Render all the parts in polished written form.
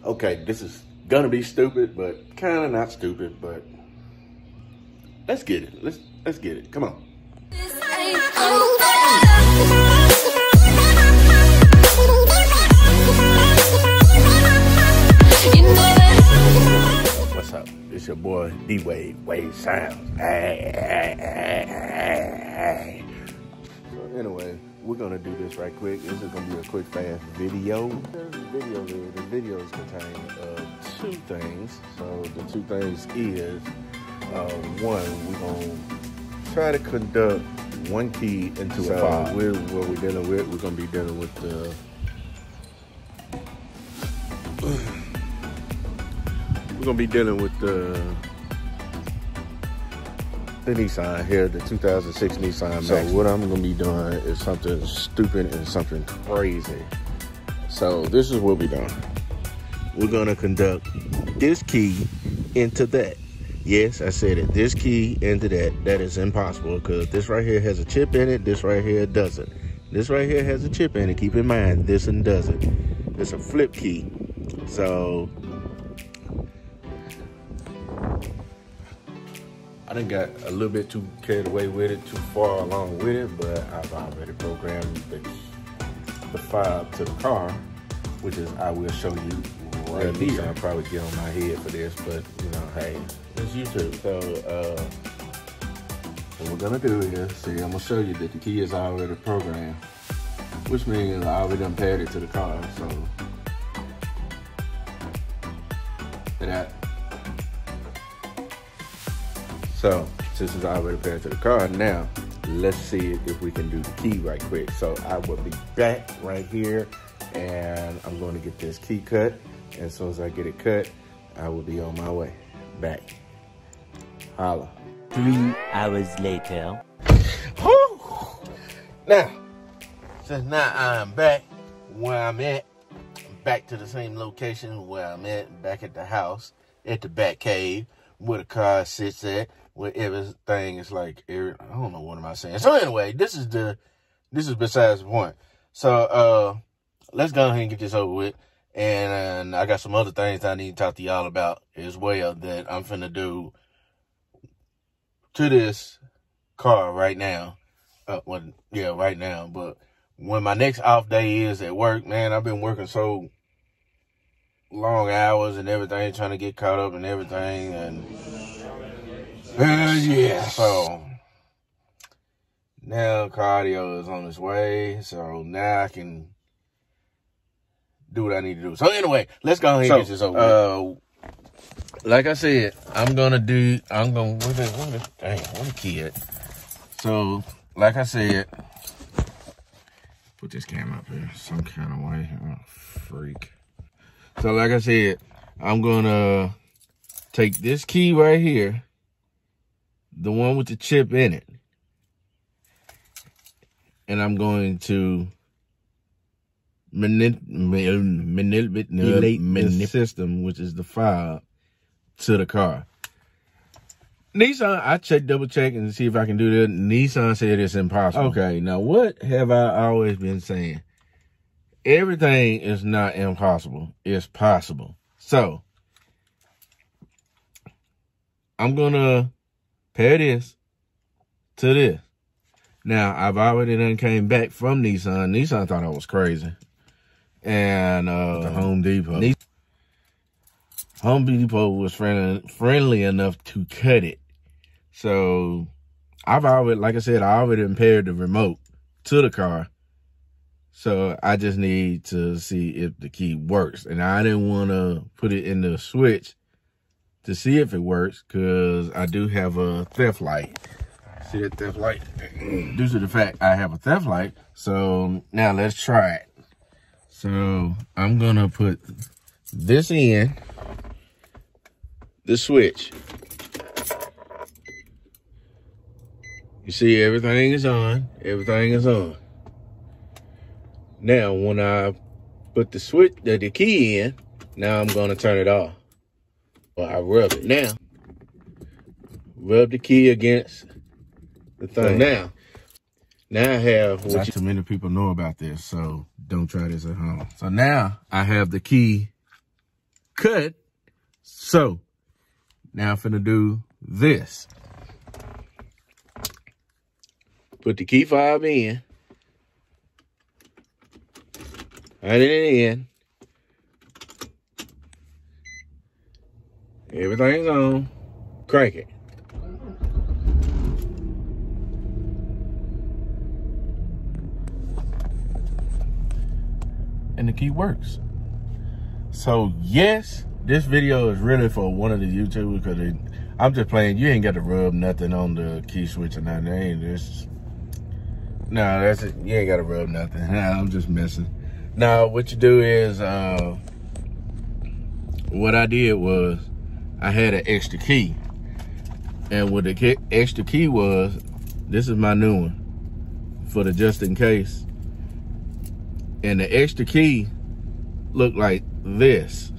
Okay, this is gonna be stupid, but kind of not stupid, but let's get it. Let's get it. Come on. What's up? It's your boy D-Wave, Wave Sounds. Hey. So anyway, we're gonna do this right quick. This is gonna be a quick, fast video. The videos contain two things. So the two things is, one, we're gonna try to conduct one key into a file. What we're dealing with, we're gonna be dealing with the the Nissan here, the 2006 Nissan Maxima. So what I'm gonna be doing is something stupid and something crazy. So this is what we're doing. We're gonna conduct this key into that. Yes, I said it. This key into that. That is impossible because this right here has a chip in it. This right here doesn't. This right here has a chip in it. Keep in mind, this one doesn't. It's a flip key. So I done got a little bit too carried away with it, too far along with it, but I've already programmed the file to the car, which is, I will show you right here. I'll probably get on my head for this, but you know, hey, it's YouTube. So what we're gonna do is, see, I'm gonna show you that the key is already programmed, which means I already done paired it to the car, so that. So, since it's already paired to the car, now let's see if we can do the key right quick. So I will be back right here and I'm going to get this key cut. And as soon as I get it cut, I will be on my way back. Holla. 3 hours later. Whew. Now, since now I'm back where I'm at, back to the same location where I'm at, back at the house, at the back cave, where the car sits at, where everything is like, I don't know, what am I saying? So anyway, this is besides the point. So, let's go ahead and get this over with. And I got some other things I need to talk to y'all about as well that I'm finna do to this car right now. Right now. But when my next off day is at work, man, I've been working so long hours and everything, trying to get caught up and everything, and yeah, so now cardio is on its way, so now I can do what I need to do. So anyway, let's go ahead and get this over with. Like I said, where the key at? So, like I said, put this camera up here some kind of way. Oh, freak. So like I said, I'm gonna take this key right here, the one with the chip in it, and I'm going to manipulate the system, which is the file, to the car. Nissan, I double check and see if I can do that. Nissan said it's impossible. Okay, now what have I always been saying? Everything is not impossible. It's possible. So, I'm going to pair this to this. Now, I've already done came back from Nissan. Nissan thought I was crazy. And the Home Depot. Home Depot was friendly enough to cut it. So, I've already, like I said, I already paired the remote to the car. So I just need to see if the key works. And I didn't want to put it in the switch to see if it works because I do have a theft light. See that theft light? Due to the fact I have a theft light. So now let's try it. So I'm going to put this in the switch. You see everything is on. Everything is on. Now, when I put the switch, the key in, now I'm going to turn it off. Well, I rub it. Now, rub the key against the thing. So now I have what too many people know about this, so don't try this at home. So now I have the key cut. So now I'm finna do this. Put the key fob in. Right in the end. Everything's on. Crank it. And the key works. So yes, this video is really for one of the YouTubers because I'm just playing. You ain't got to rub nothing on the key switch or nothing. Ain't this? No, that's it. You ain't got to rub nothing. Nah, I'm just messing. Now what you do is, what I did was I had an extra key, and what the extra key was, this is my new one for the just in case. And the extra key looked like this.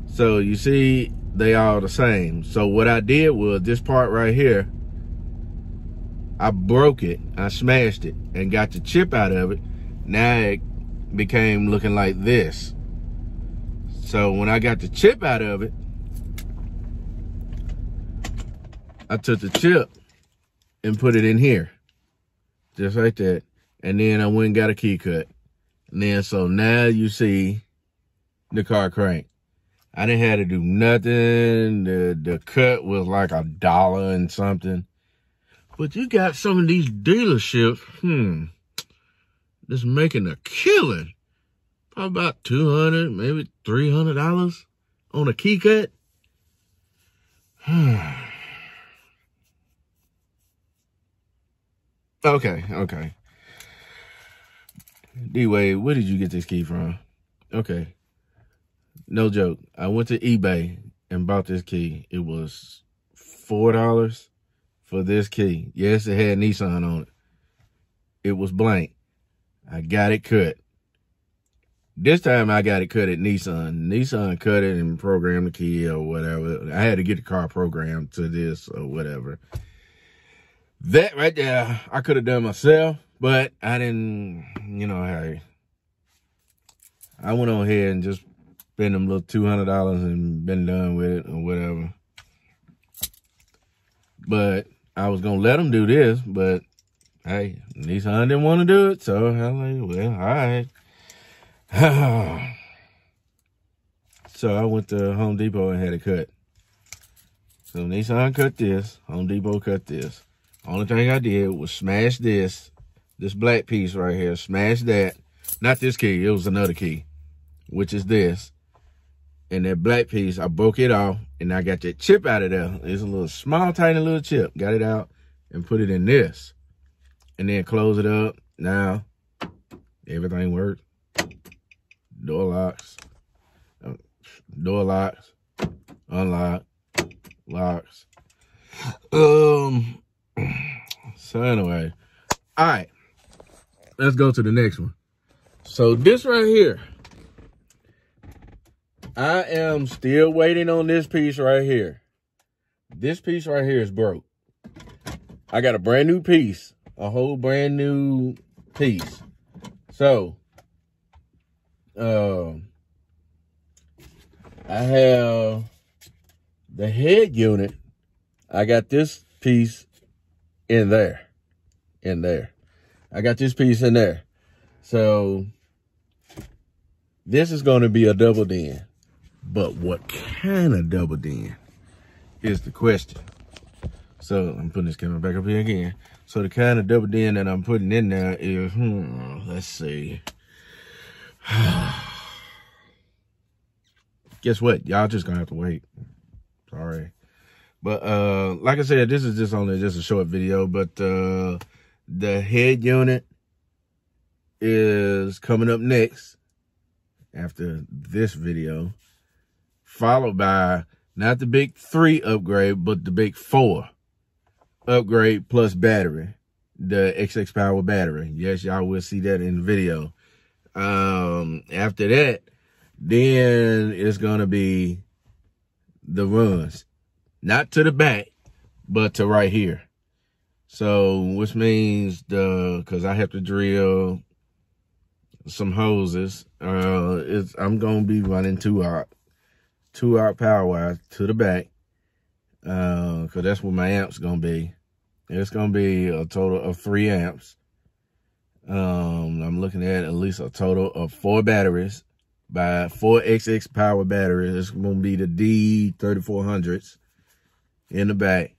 So you see, they all the same. So what I did was this part right here, I broke it, I smashed it and got the chip out of it. Now it became looking like this. So when I got the chip out of it, I took the chip and put it in here, just like that. And then I went and got a key cut. And then, so now you see the car crank. I didn't have to do nothing. The cut was like $1 and something. But you got some of these dealerships, that's making a killing. Probably about $200, maybe $300 on a key cut. Okay. D-Wade, where did you get this key from? Okay. No joke. I went to eBay and bought this key. It was $4 for this key. Yes, it had Nissan on it. It was blank. I got it cut. This time I got it cut at Nissan. Nissan cut it and programmed the key or whatever. I had to get the car programmed to this or whatever. That right there, I could have done myself, but I didn't, hey. I went on here and just spent them little $200 and been done with it or whatever. But I was going to let them do this, but hey, Nissan didn't want to do it, so I'm like, well, all right. So I went to Home Depot and had it cut. So Nissan cut this, Home Depot cut this. Only thing I did was smash this black piece right here, smash that. Not this key, it was another key, which is this. And that black piece, I broke it off, and I got that chip out of there. It's a little small, tiny little chip. Got it out and put it in this. And then close it up. Now, everything works. Door locks, unlock, locks. So anyway, all right, let's go to the next one. So this right here, I am still waiting on this piece right here. This piece right here is broke. I got a brand new piece, a whole brand new piece. So, I have the head unit. I got this piece in there. I got this piece in there. So this is going to be a double din. But what kind of double din is the question. So I'm putting this camera back up here again. So the kind of double din that I'm putting in there is, let's see. Guess what? Y'all just gonna have to wait. Sorry. But like I said, this is just a short video, but the head unit is coming up next after this video, followed by not the big 3 upgrade, but the big 4 upgrade plus battery, the XX Power battery. Yes, y'all will see that in the video. After that, then it's gonna be the runs, not to the back, but to right here. So, which means cause I have to drill some hoses. I'm gonna be running 2-aught power wire to the back, cause that's what my amp's gonna be. It's gonna be a total of 3 amps. I'm looking at least a total of 4 batteries, by 4 XX power batteries. It's gonna be the D3400s in the back,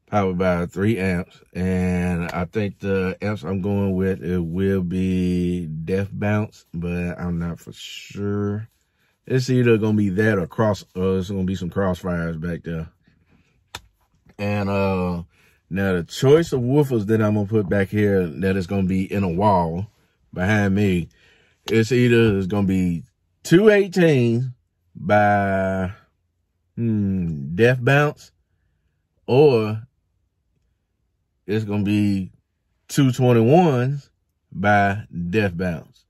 powered by 3 amps. And I think the amps I'm going with, it will be Def Bounce, but I'm not for sure. It's either gonna be that or it's gonna be some Crossfires back there. And now the choice of woofers that I'm gonna put back here that is gonna be in a wall behind me, it's gonna be 218 by Def Bounce, or it's gonna be 221s by Def Bounce.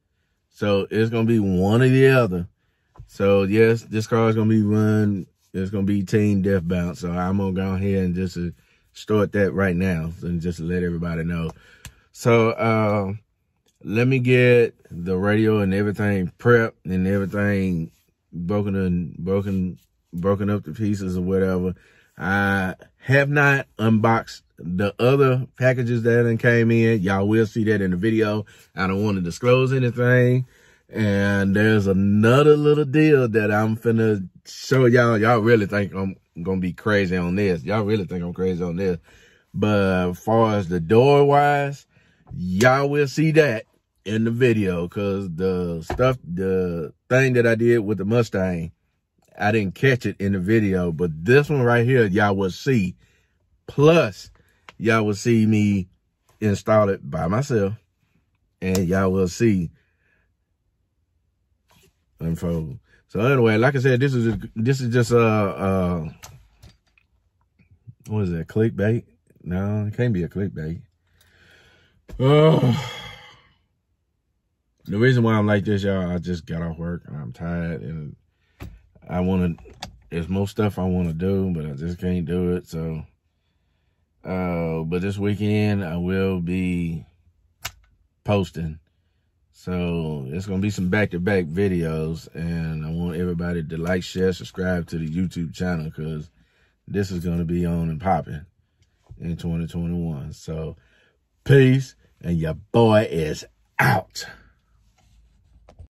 So it's gonna be one or the other. So yes, this car is gonna be run. It's gonna be Team Def Bounce. So I'm gonna go ahead and just start that right now, and just to let everybody know. So let me get the radio and everything prepped and everything broken up to pieces or whatever. I have not unboxed the other packages that came in. Y'all will see that in the video. I don't want to disclose anything. And there's another little deal that I'm finna show y'all. Y'all really think I'm gonna be crazy on this. Y'all really think I'm crazy on this. But as far as the door wise, y'all will see that in the video, because the thing that I did with the Mustang, I didn't catch it in the video, but this one right here, y'all will see. Plus, y'all will see me install it by myself, and y'all will see unfold. So anyway, like I said, this is just what is that, clickbait? No, it can't be a clickbait. The reason why I'm like this, y'all, I just got off work and I'm tired, and there's more stuff I want to do, but I just can't do it. So, but this weekend I will be posting. So it's going to be some back-to-back videos, and I want everybody to like, share, subscribe to the YouTube channel, because this is going to be on and popping in 2021. So peace, and your boy is out.